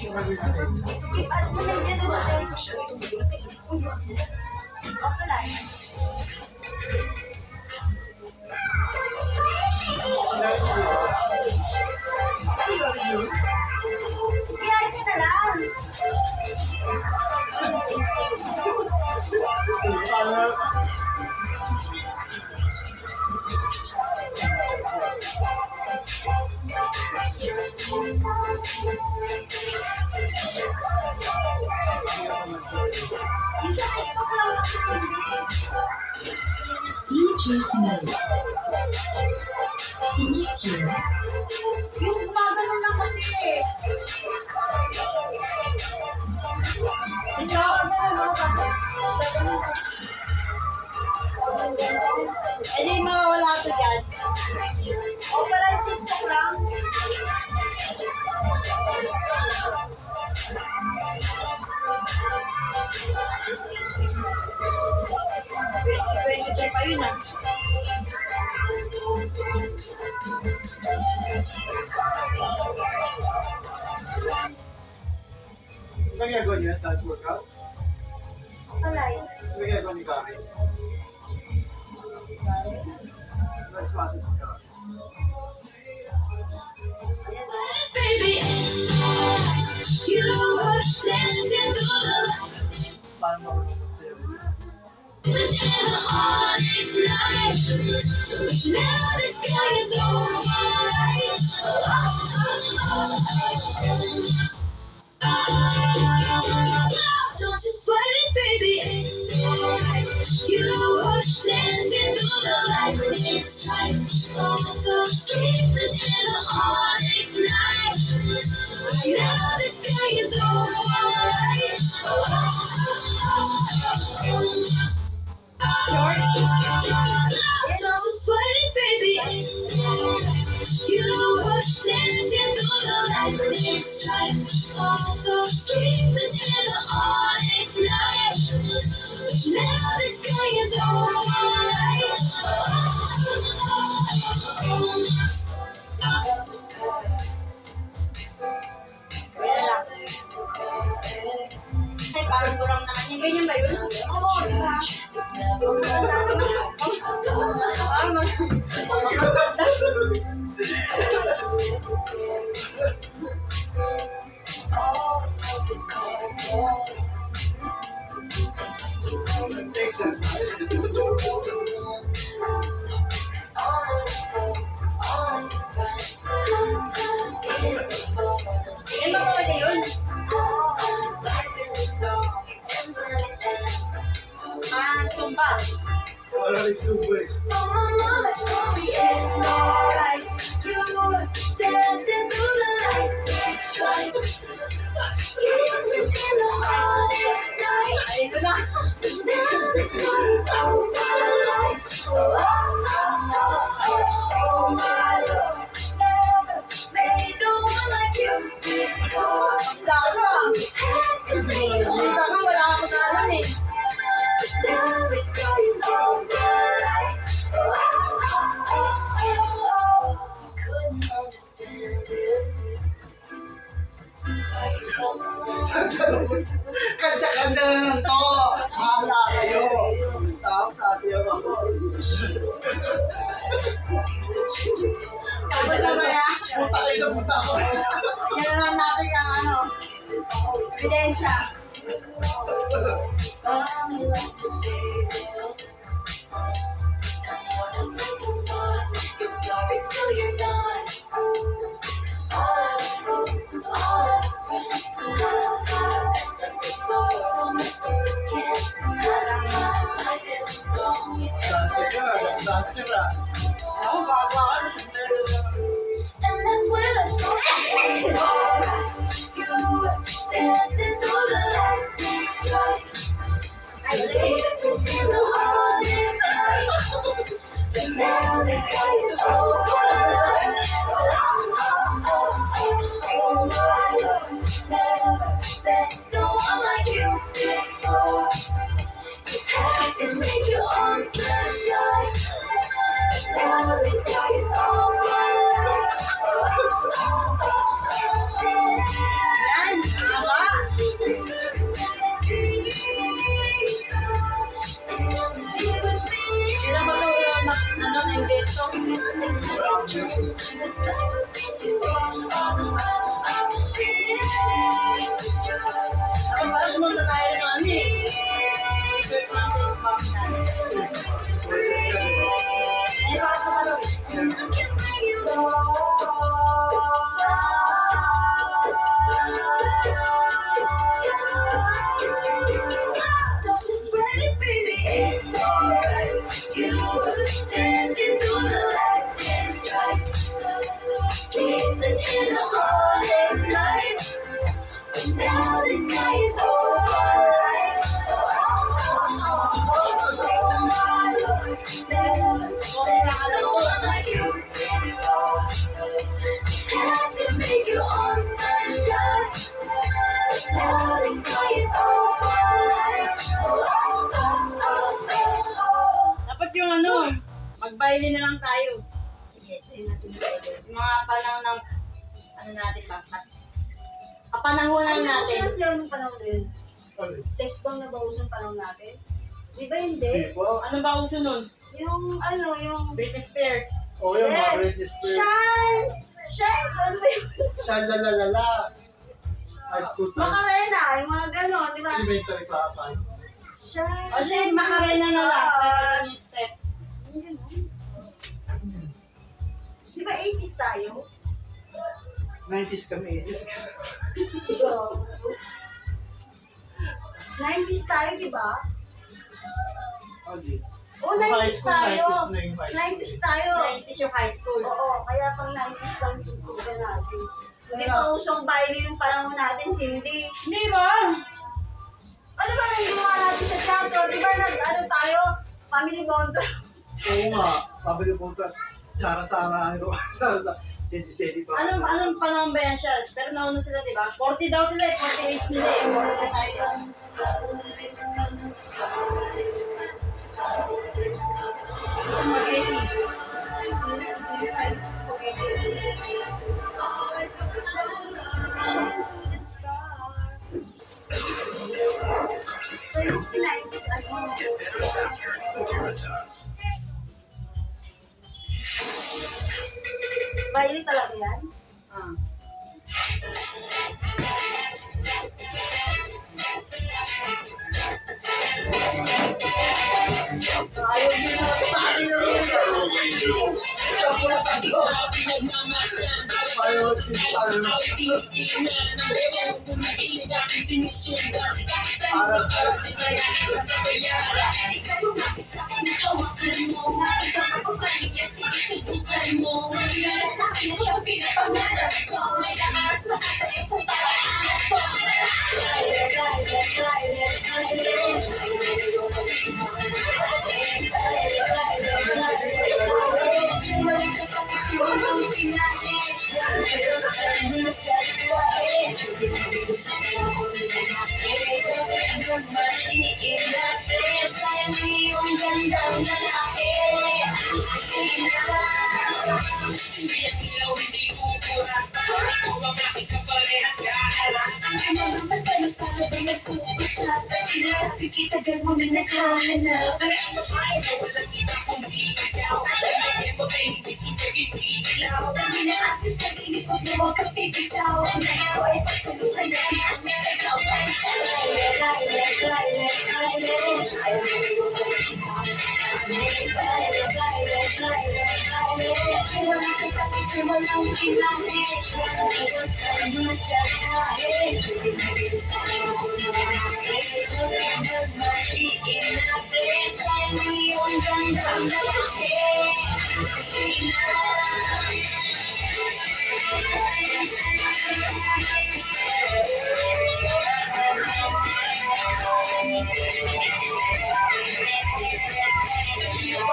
Skip at pinagyan na ba siya? Okay lang. Biyahe ka na lang. Isa TikTok lang kasi hindi. Yung gumaganon lang kasi eh. Yung gumaganon mo tapos gaganon lang. Eh di mawawala ko dyan. O pala yung TikTok lang. Pwede pa yun ah. Ano ginagawa niya? Dance workout? Pala yun. Ano ginagawa ni Kari? Dance classes si Kari. Baby, you were dancing through the Paano marunong sa'yo? lights in the onyx night. Now the sky is overlight. Don't you sweat it, baby, it's alright. You were dancing through the lightning strikes. Oh, so sleepless in the onyx night. Now the sky is overlight. Don't you sweat it, baby, it's alright. You were dancing through the lightning strikes. Oh, so sleepless in the onyx night. Now the sky is overlight. Ay, parang burang naman yan. Ganyan ba yun? Oo, diba? Parang maganda. Exercise. Yan ba pwede yun? Ah, sumba. Wala rin subo eh. Mama told me it's alright. You were dancing through the lightning strikes. Sleepless in the onyx night. Ay, ito na. Now the sky is overlight. Oh, oh, oh, oh, oh, my Lord. Never made no one like you before. Saka. Had to make Saka wala ako na alam eh. Now the sky is overlight. Oh, oh, oh, oh, oh. Couldn't understand it. Why you felt alone. Kanta-kanta na lang to! Bahala kayo! Basta ako sasayaw ako. Mamaya. Punta kayo na punta ako. Yan na lang natin yung ano. Ebidensya. Finally left the table. And what a simple thought. You're sorry till you're not. All our foes, all our friends. Messed up before, we'll mess up again. Life is a song. Dancer ka, dancer ah. Ako, gagawa. And that's when I told you it's alright. You were dancing through the lightning strikes. I sleepless in the onyx night. But now the sky is overlight. Oh, oh, oh, oh, my Lord. Never met no one like you before. You had to make your own sunshine. Now the sky is overlight. Oh, oh, oh, oh, oh. Yan. This life will get you all this is yours. Ang balas mo na tayo ng ano eh. Third month is box natin. Eh, bakit ka pala eh? I can bring you all. Don't you sweat it, baby, it's alright. You dancing through the light, it's right. Sleepless in the hardest night. Now the sky is overlight. Never one like you before. Had to make your own sunshine. Now the sky is overlight. Dapat yung ano, mag-baile na lang tayo. Sige, natin tayo. Yung mga panahon ng, ano natin ba? Kapanahonan Ano natin. siya nung panahon na yun? Sex bomb na ba uso ng panahon natin? Di ba hindi? Hindi po. Ano ba uso nun? Yung ano, yung... Britney Spears. O yung mga Britney Spears. Shine! Shine! Ano ba yun? Shalalala. High school time. Macarena, yung mga gano'n, di ba? Elementary pa pa. Shine! O siya, makarena na lang. Pero yung step. Yung gano'n. Di ba 80s tayo? 90s kami, 80s kami. So, 90s tayo, di ba? Okay. Oo, High 90s school, tayo. 90s na yung high school. 90s tayo. 90s yung high school. Oo, kaya pang 90s lang yung tutugan natin. Hindi pa usong baile yung panahon natin, Cindy. Hindi ba? Ano ba nang ginawa natin sa teatro? Di ba nag-ano tayo? Family bond. Oo nga, pabili po ito. Sara-sara, ano, sara-sara. Sedi-sedi pa. Anong panahon ba yan siya? Pero nauna sila, di ba? 40 daw sila eh. 40 age nila eh. 40 na tayo. Spaghetti. So yung 90s, ano? Baile talaga yan? Ah. Ayaw din na pati na rin. Ayaw, ano, parang, Sinasabi kita mo na naghahanap. Kami na atis na lilikod na huwag kang bibitaw. Nais ko ay pagsaluhan natin ang sagaw. Walang kita kasi walang kilala.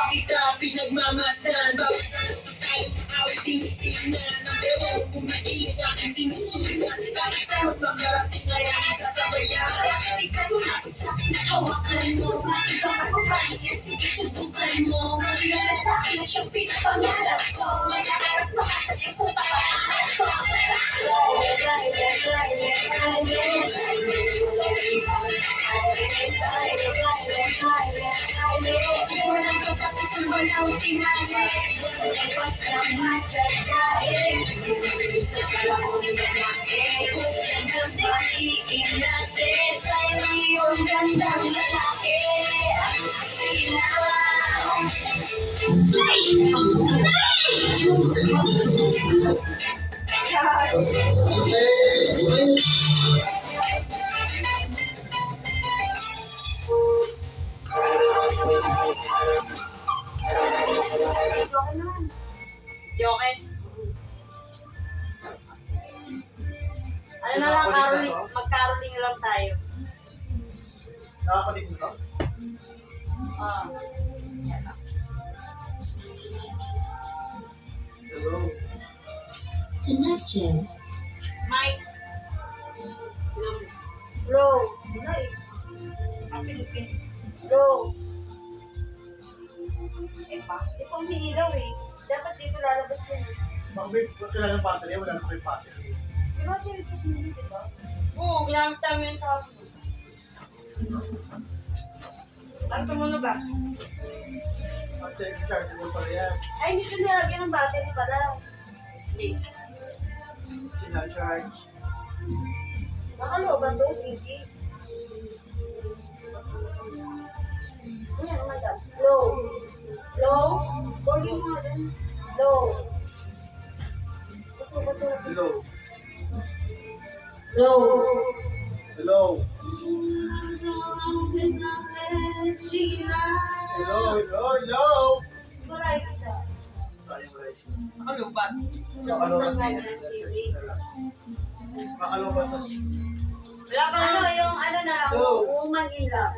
Kita pinagmamasdan bawat sa sayang awit tinitingnan ang bewang pumipilit aking sinusundan kahit sa magpaparating ay aking sasabayan. Di ka lumapit sa akin at hawakan mo. Ikaw ang papahingan, sige subukan mo. Hindi na lalaki na siyang pinapangarap ko. At baka sa'yo sa papahanap ko. Walang katapusan nang pinalik. Lewat ng matatahin. Sa kalakong lalaki. Ang pag-iing natin sa iyong gandang lalaki. Sila. Okay naman. Joke. Ano na lang, caroling, mag-caroling na lang tayo. Nakakulit mo to? Ah. Hello. Connection. Mike. Low. Wala eh. Low. Eh pa. Di pa umiilaw eh. Dapat dito lalabas yun. Bakit kailangan ng battery? Wala na kayo battery. Di ba tinipis mo yun, di ba? Oo, ginamit namin yung tapos. Ano tumunog ba? Charge mo pala yan. Ay, hindi ko nilagyan ng battery pala. Hindi. Sinacharge. Baka looban to, easy. Ayan, madam. Low. Low. Volume mo din. Low. Bato. Hello. Low. Hello. Hello. Wala yung isa. Sayang rice. Nakalubat. Nakalubat na yan. Nakalubat na. Wala pa Ano, naman. yung ano na lang, Low. woman ilaw.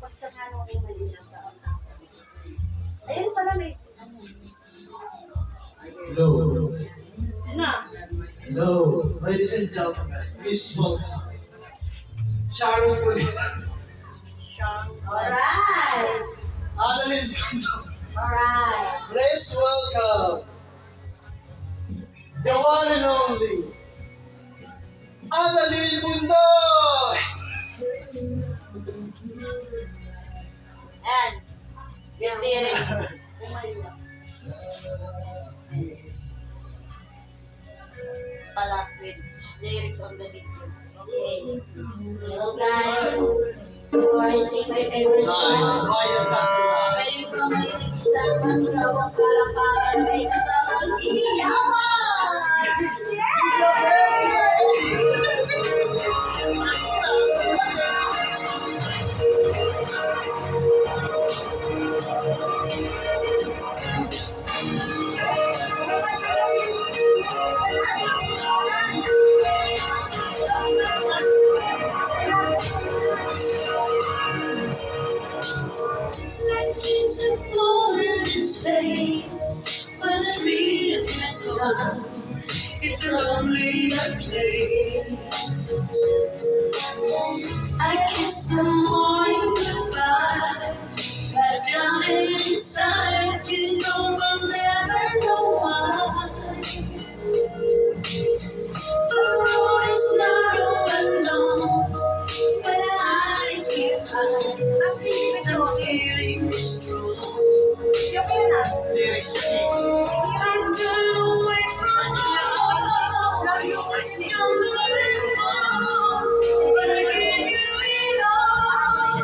Pagsaka ng woman ilaw sa una. Ayun pala may, ano. Hello. Yun na. Hello. Ladies and gentlemen, please welcome Sharon po. Alright. Annalyn Pinto. Alright. Please welcome the one and only Annalyn Bundoy. And, yung lyrics. Woman ilaw. Pala with lyrics on the video. Hello guys. Before I sing my favorite song, Maya Satellite. pwede ko bang makinig isang masigaw ang palakpakan may kasamang iyawan? Life is a foreign space, but a real restaurant. It's a lonely place. I kiss the morning goodbye, but down inside, you know we'll never know why. The road is narrow and long, when eyes get blind, the feeling is strong. Lyrics I turn away from home. I stumble and fall, but I give you it all.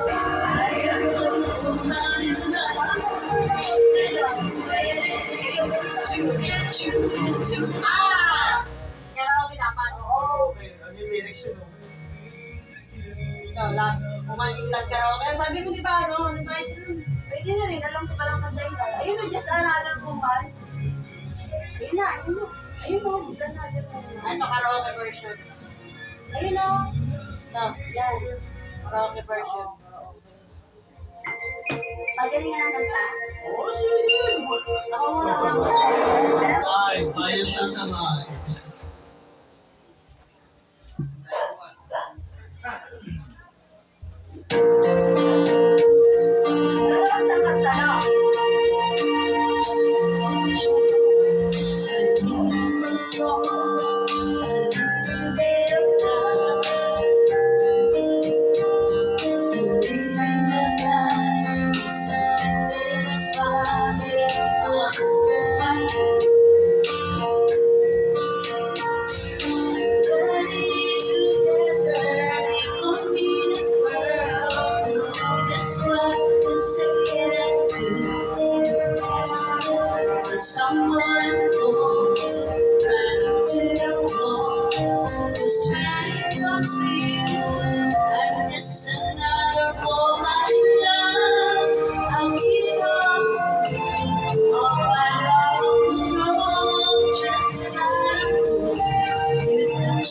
I am the woman in love, and I'm ready to get you into my. Karaoke dapat. Okay, ano yung lyrics yun? Ikaw lang. Kumaling lang karaoke. Sabi mo di ba ano? Ano tayo? Pwede na rin, alam ko palang kantayin ka. Ayun na, just another woman. Ayun na, ayun na. Ayun na, just another woman. Ano karaoke version? Ayun na. No. Yan. Karaoke version. Pagaling nga ng kanta. Oo, sige. Ako muna ang kanta. Ay, Maya Satellite. Ano naman sa kanta, no?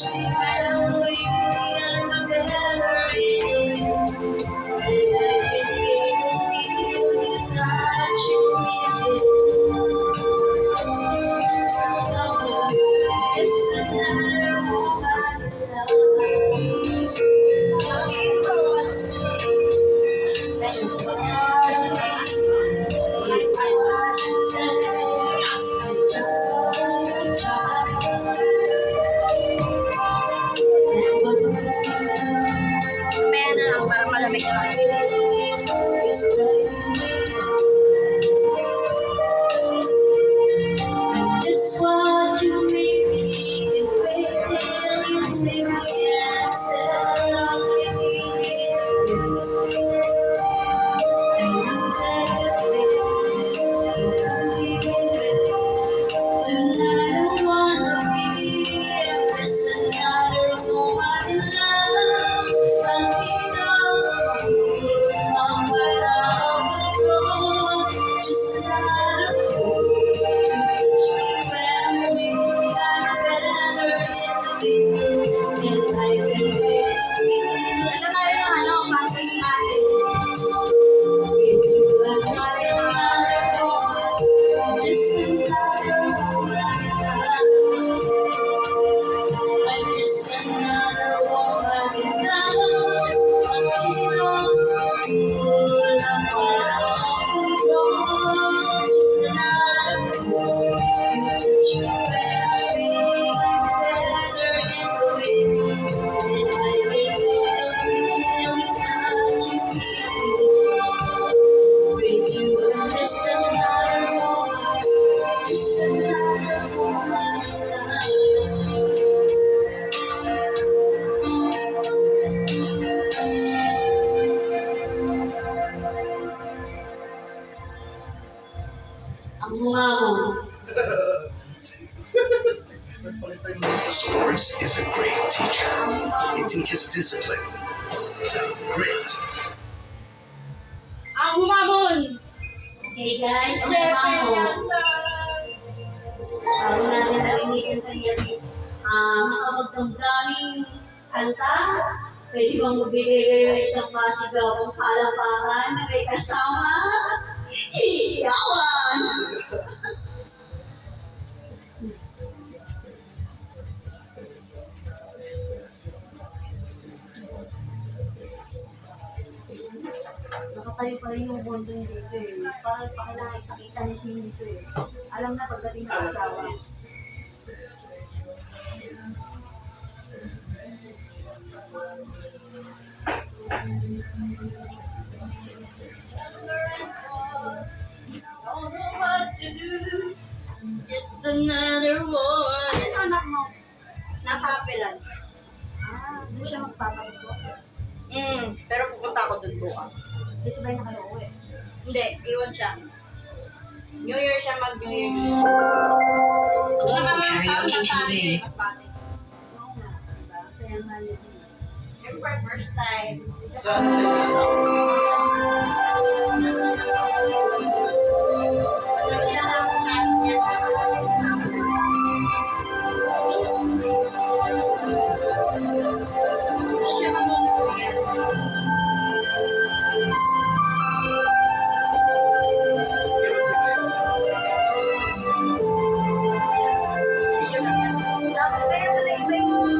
touch me when I'm weak and I'm better in you. And I can feel you touching me again. Just another woman in love. Looking for one that you want me. Like I should say, that you're Mamaya na lang para malamig na. Just what you make me wait till you take me and say I'm making it straight. I know that you're waiting, so come baby. Tonight I wanna be just another woman in love. I'm in our school, I'm right out the door. Just another woman. Wala tayo ng ano, pampers natin. Just another woman. Ang mawon. Sports is a great teacher. It teaches discipline, grit, Ang humamon! Okay guys, ang Siyempre mawon. yan sa... Bago natin narinig ang kanyang makapagdamdaming kanta, pwede bang magbigay kayo ng isang masigawang palakpakan na may kasama? Iyawan! Nakatayo pa rin yung bonding dito eh. Parang pakailangan ipakita ni Cindy dito eh. Alam na pagdating ng asawa. Don't know what to do. Just another one. Sino anak mo? Nasa Apelan. Hindi siya magpapasko. Pero pupunta ako dun bukas. Hindi sabay na kayo uwi. Hindi, iwan siya. New Year siya mag-New Year. Global karaoke today. Mas bati. Oo nga, diba? Masaya nga yun. Siyempre, first time. Saan sa inyo? Kailangan ko natin niya. Doon siya mag-New Year. Dapat kaya pala iba yung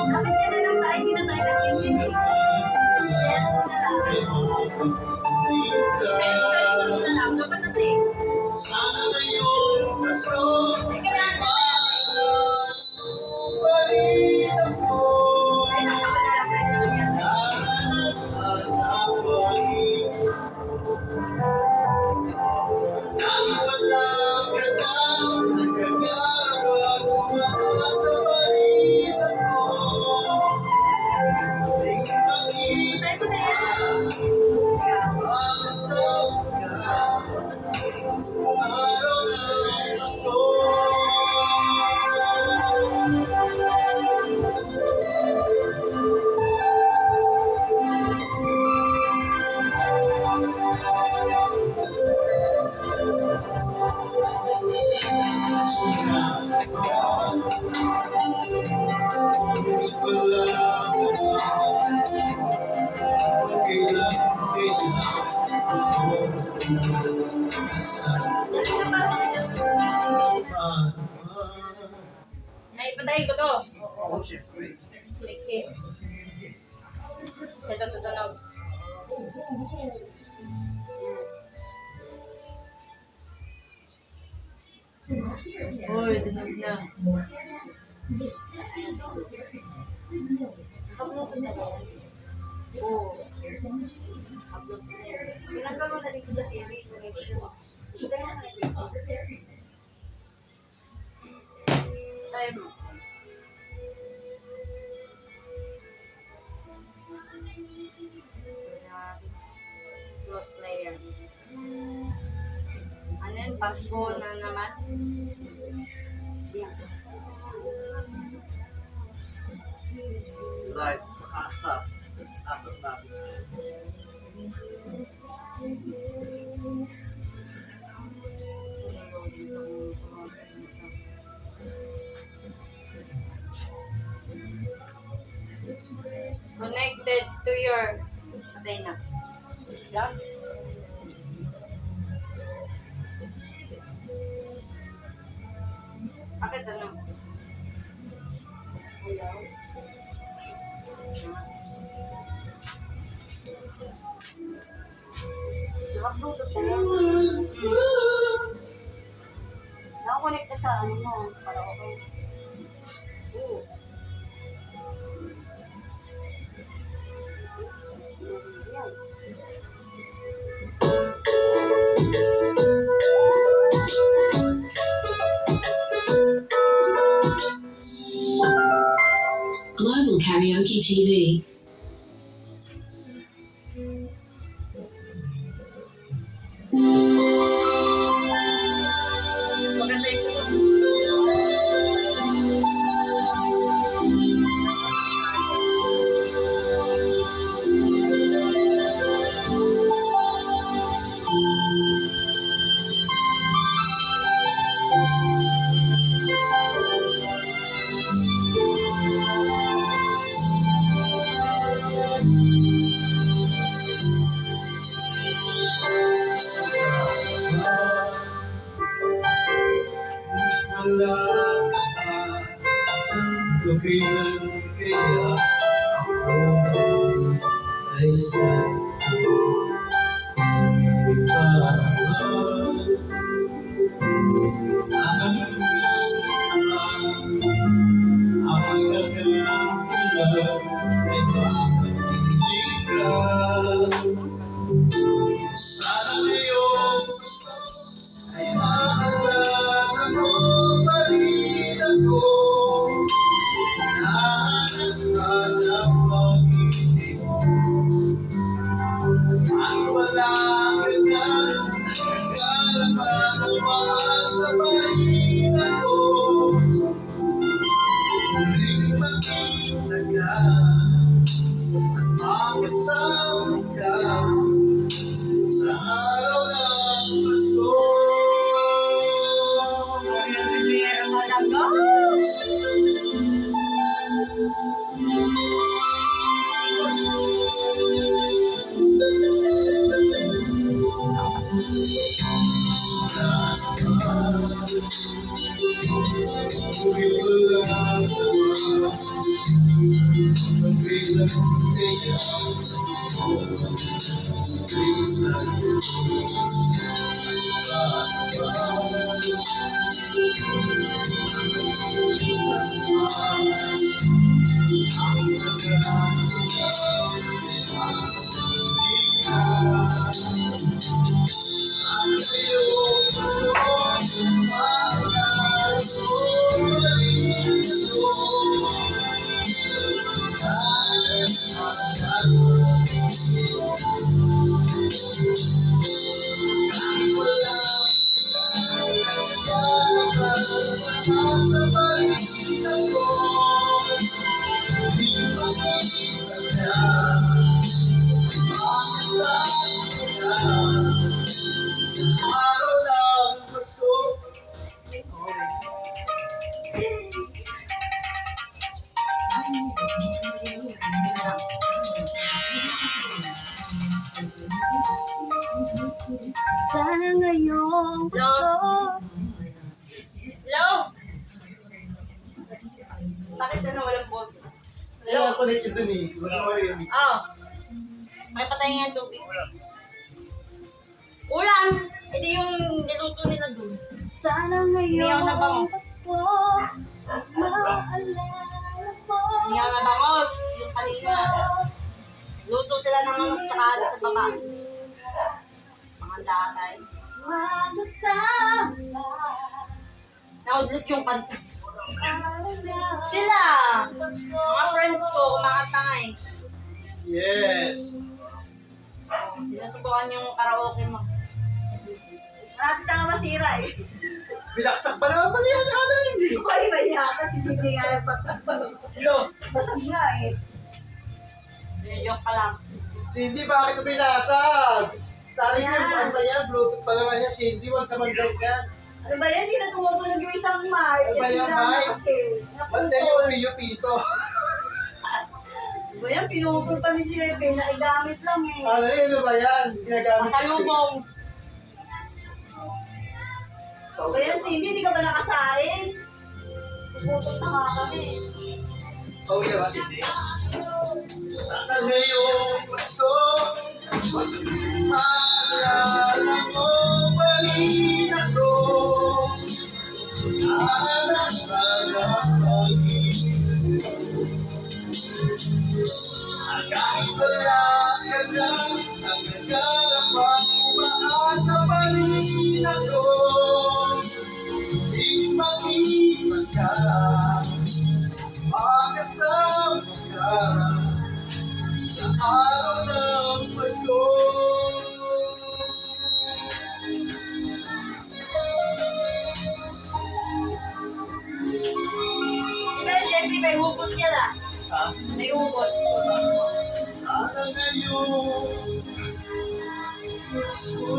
Dapat dyan na lang tayo, hindi na tayo nag-ingin eh. Cellphone na lang. Dapat na eh. Sana ngayon Pasko Teka lang. pa rin ako. Ay, nasa ko na lang. Pwede naman yan. Try ko na yan. patayin ko to. Oo, syempre. Mixi. Ito tutunog. Uy, tunog na. Upload na ba yan? Oo. Upload na yan. Tinanggal mo na dito sa TV, connection. Lagay mo na dito. Tayo mo. Close player. Ano yun? Pasko na naman? Live, asap. Asap natin. Connected to your... Patay na. Lang? Bakit ano? Naka-bluetooth na yan. Nakakonect na sa ano mo, para okay. Oo. Yan. Global Karaoke TV. Maganda yung tunog. Wala ka pa. Kailan kaya ako ay sa'yo? Parang ang isip lang ang magagandang ay makapilig ka. Sana ngayon ay maalala mo pa rin ako. Hanap pag-ibig ay wala ka na. Nagkakalap at umaasa pa rin ako. Muling makita ka at makasama ka sa araw ng Pasko. Sana ngayong Hello? Pasko. Hello? Bakit ano walang boses? Kaya connect yun dun eh. Wala ko marinig. Oh. May patay nga yung tubig. Ulam! Ito yung niluto nila dun. Sana Iniyaw na bango. ngayong Pasko, maalala mo. Iniyaw na bangos. Yung kanina. Luto sila ng manok tsaka ano sa baba. Mga datay. Magasama. Naudlot yung kanta. Alala. Sila! Mga friends ko, kumakanta nga eh. Yes. Sinusubukan yung karaoke mo. Marami tanga masira eh. Binaksak pa naman pala yan. Ano hindi? Uy, may yaka. Hindi nga nagpaksak pa. Hello! Basag nga eh. Joke ka lang. Cindy, bakit ito binasag? Sabi niya, ano ba yan? Bluetooth pa naman yan. Cindy, wag naman ganyan. Ano ba yan? Hindi na tumutunog yung isang mic. Ano ba Kasi yan, wala na mic? kasi. Ba't na yung piyupito? Ano ba yan? Pinutol pa ni Jeppe. Naigamit lang eh. Ano ba yan? Ginagamit ko. Masalubong. Ano ba yan, Cindy? Hindi ka ba nakasain? Puputol na nga kami. Okay ba, Cindy? Sana ngayong Pasko, maalala mo pa rin ako. Anak para pag-ibig. Kahit wala ka na, ang nagkarapang umaasa pa rin ako. Di mag-iwan ka, makasama ka sa araw ng Pasko. Pero Jeffy, may hukot yan ah. Ha? May hukot. Sana ngayong Pasko.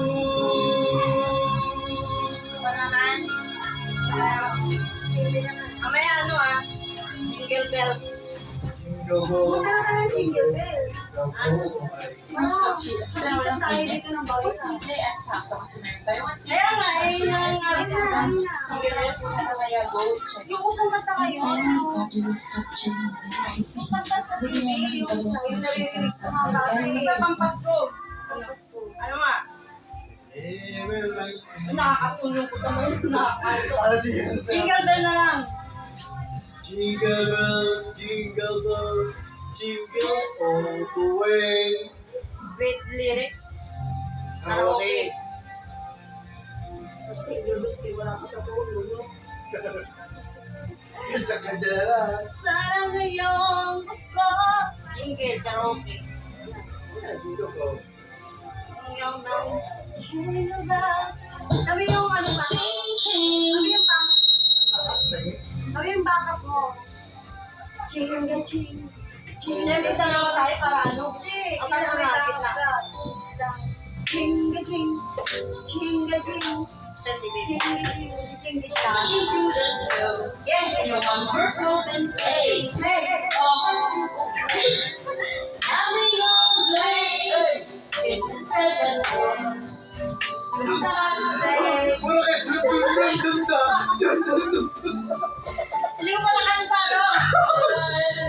Ano naman? Mamaya ano ah. Jingle bells. Go. Punta na ka ng jingle bell. Rooftop chill. Isang tayo dito ng bawin. Posible at sakto kasi meron tayo ang Kaya nga, eh, session yung at sinisip ano, namin. ano, So, kaya go check. Yung usang kanta I kayo. finally got the rooftop chill with Taipei. Kanta sa Hindi TV. na Yung nakita mo tayo sa naririnig sa sa mga bata Ito eh. pang Pasko. Ano nga? Nakakatulong ko naman. Nakakatulong. Para siya sa Jingle bell na lang. Jingle bells, jingle bells, jingles all the way. With lyrics. Okay. Tapos jingle bells, di wala ko sa tulog. Kanya na. Sana ngayong Pasko. Jingle, karaoke. Jingle bells. Yung dance. Jingle bells. Kami yung ano ba? Kami yung backup. Kami yung backup mo. Jingle, jingle. Jingle, dalawa tayo para ano? Hindi, Ang kailangan may malapit na. backup ka. Jingle, jingle. Jingle, jingle. Send it in. Jingle, jingle. Jingle, jingle. Into the snow. Yes, Your wonderful and stay. Hey! Having all day. It's a present for Puro kayo, dun. Hindi ko pala kantado.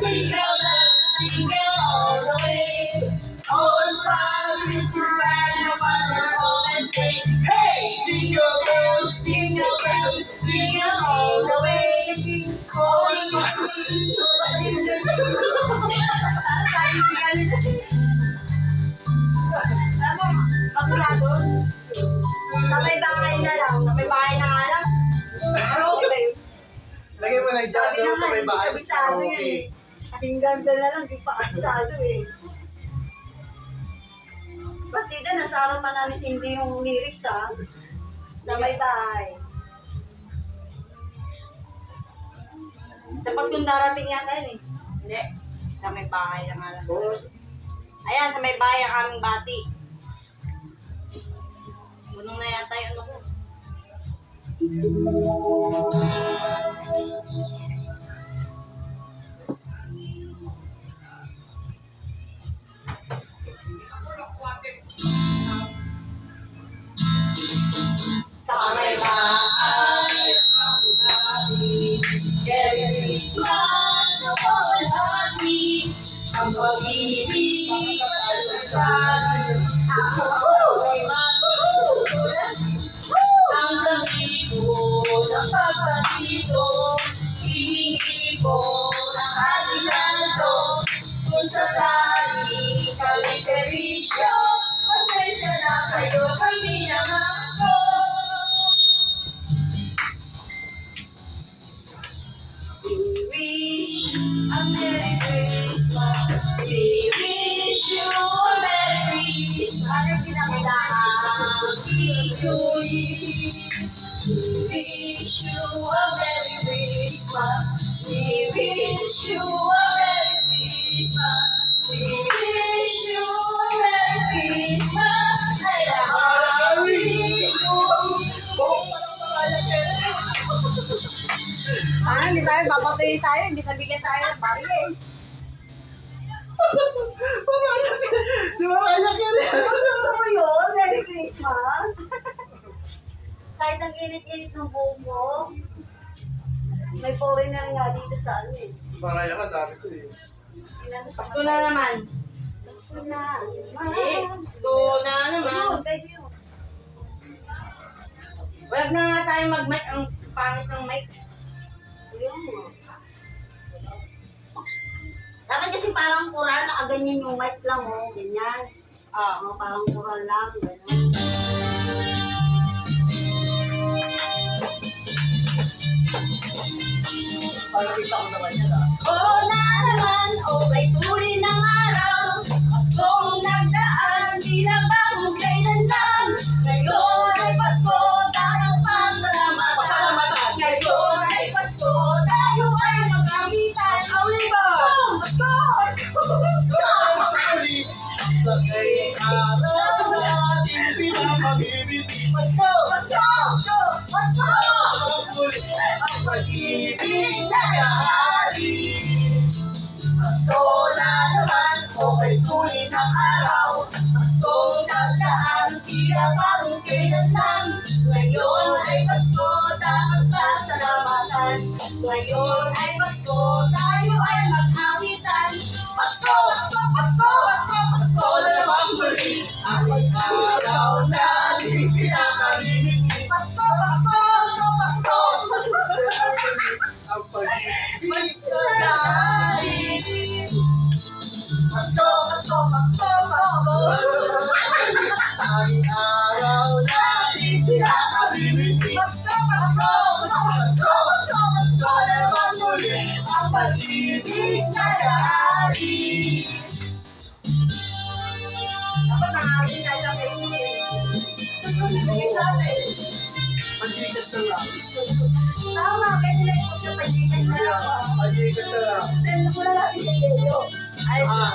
Jingle bells, jingle all the way. All the flowers is to ride your wonderful and stay. Hey! Jingle bells, Jingle bells, jingle all the way. Calling my name. Sabi ko ganito. Alam mo, pagkulado, Sabay bahay na lang. may bahay na nga lang. Pero okay ba yun? Lagay mo lang dyan, Sabi doon na sa nga, may hindi bahay. kabisado yan Okay. eh. Kasing ganda na lang, di pa kabisado eh. Partida, nasa harapan na ni Cindy yung lyrics ha. Sabay bahay. Tapos kung darating yata yun eh. Hindi. Sa may bahay na nga lang. Ayan, sa may bahay ang aming bati. Bunong na yata yung ano ko. Sa may bahay ang bati. Merry Christmas. dito, hihingi po ng ating lando. Kung sakali kami perisyo, pasensya na kayo, kami naman ko. We wish a Merry Christmas. We wish you a Merry Christmas. Happy to you. We wish you a Merry Christmas. We wish you a Merry Christmas. We wish you a Merry Christmas. Hey, Happy to hindi tayo, papatuloy tayo, hindi nabigyan tayo ng baril. Si Mariah Carey. Gusto mo yun? Merry Christmas. Kahit ang init-init ng buhok mo, may foreigner nga dito sa ano eh. Si Mariah ka, dami ko eh. Pasko na naman. Pasko na. Pasko na naman. Yun, pwede yun. Wag na nga tayo mag-mic, ang pangit ng mic. Ayun. Dapat kasi parang kural, nakaganyan yung mic lang, oh. Ganyan. Oh, parang kural lang. Ganyan. Nakita ko naman yan ah. Oo na naman, okay tuloy ng araw. Paskong nagdaan, di na bagong kailan lang. Ngayon ay Pasko, tayong pasalamatan. Pasalamatan. Ngayon ay Pasko, tayo ay magkamitan. Awin ba? Pasko! Pasko! Sa kay araw natin pinapamimiti. Pasko! Pasko! Pasko! Ang muli ang pag-ibig na kahari. Pasko na naman, okay tuloy ng araw. Pasko nagdaan, tila bagong kailan lang. Ngayon ay Pasko, dapat pasalamatan. Ngayon ay Pasko, tayo ay mag-awitan. Pasko, Pasko, Pasko, Pasko, Pasko na naman muli. ang pag-araw natin pinapamimiti. Pasko, Pasko, Pasko, Pasko, Pasko. Ang pag-ibig Pasko, Pasko, Pasko, Pasko. ang araw natin pinapamimiti. Pasko, Pasko, Pasko, Pasko, Pasko na naman muli. Ang pag-ibig na kahari. Dapat nangarin na lang kayo eh. Sige sa atin. Magigas na lang. Tama, pwede lang ito sa pagkikas na Kaya, ako. magigas na lang. Send mo na natin sa video. Ay, Ah,